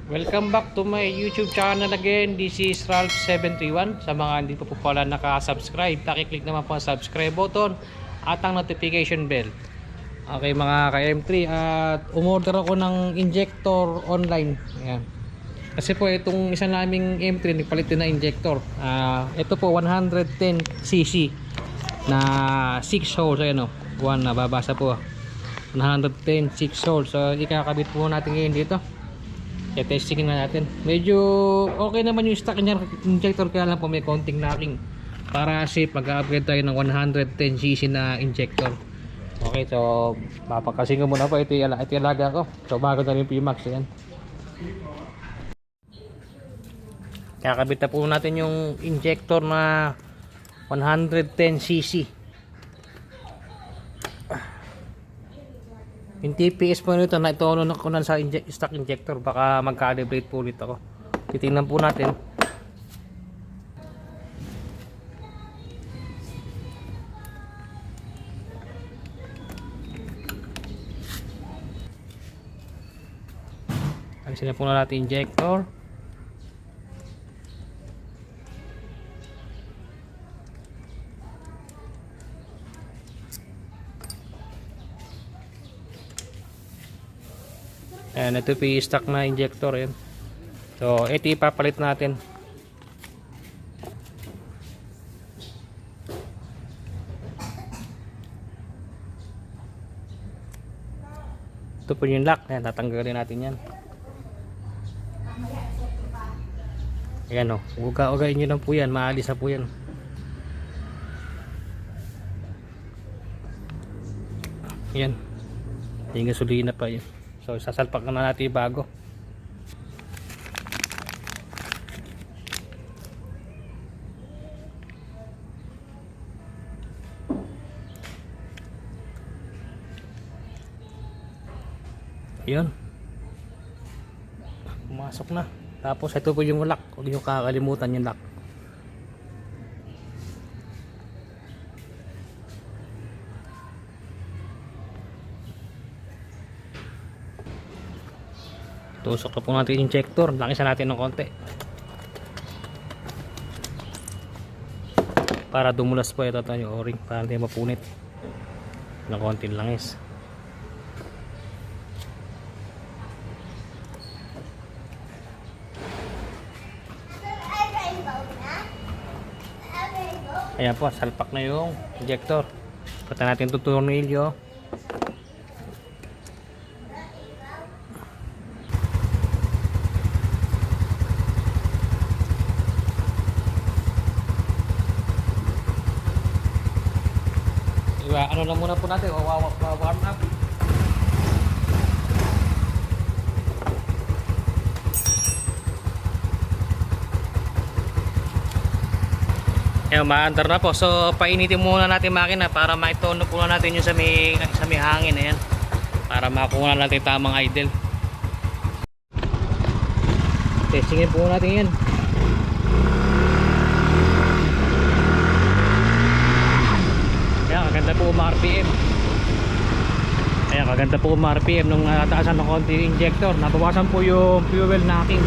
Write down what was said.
Welcome back to my YouTube channel again. This is Ralph731. Sa mga hindi pa po pala naka-subscribe, pakiclick naman po ang subscribe button at ang notification bell. Okay mga ka-M3, at umorder ako ng injector online. Ayan. Kasi po itong isa naming M3 nagpalit din na injector. Ito po 110cc na 6 holes. Ayan o, one na babasa po. 110 6 holes. So ikakabit po natin ngayon dito. Testingin na natin. Medyo okay naman yung stock niya injector, kaya lang po may konting knocking. Para safe, mag-upgrade tayo ng 110cc na injector. Okay, so papakasin ko muna po. Ito yung alaga ko. So bago na rin P-Max yan. Kakabit na po natin yung injector na 110cc. Yung TPS po nito na ito na ko na sa stock injector, baka mag-calibrate po ulit ako. Titingnan po natin. Alisin na po na natin injector. Ayan, ito po yung stock na injector yan. So ito ipapalit natin. Ito po yung lock. Ayan, tatanggalin natin yan. Ayan o, uga-ugain nyo lang po yan, maalis na po yan. Ayan, yung gasolina pa yun. So sasalpak na natin yung bago. Yun, pumasok na. Tapos ito po yung lock. Huwag nyo kakalimutan yung lock. Tusok na po natin yung injector. Lakisan natin ng konti para dumulas po ito yung o-ring, para hindi mapunit ng konting langis. Ayan po, salpak na yung injector. Pata natin itong tornilyo. Ano lang muna po natin, warm up. Ayan, maandar na po. So painitin muna natin makina para maitono po natin yung sa may hangin. Ayan, para makuha natin tamang idle. Testingin po natin yan. Ayan, kaganda po RPM. Ayan, kaganda po RPM nung taasan ng konti injector. Nabawasan po yung fuel knocking.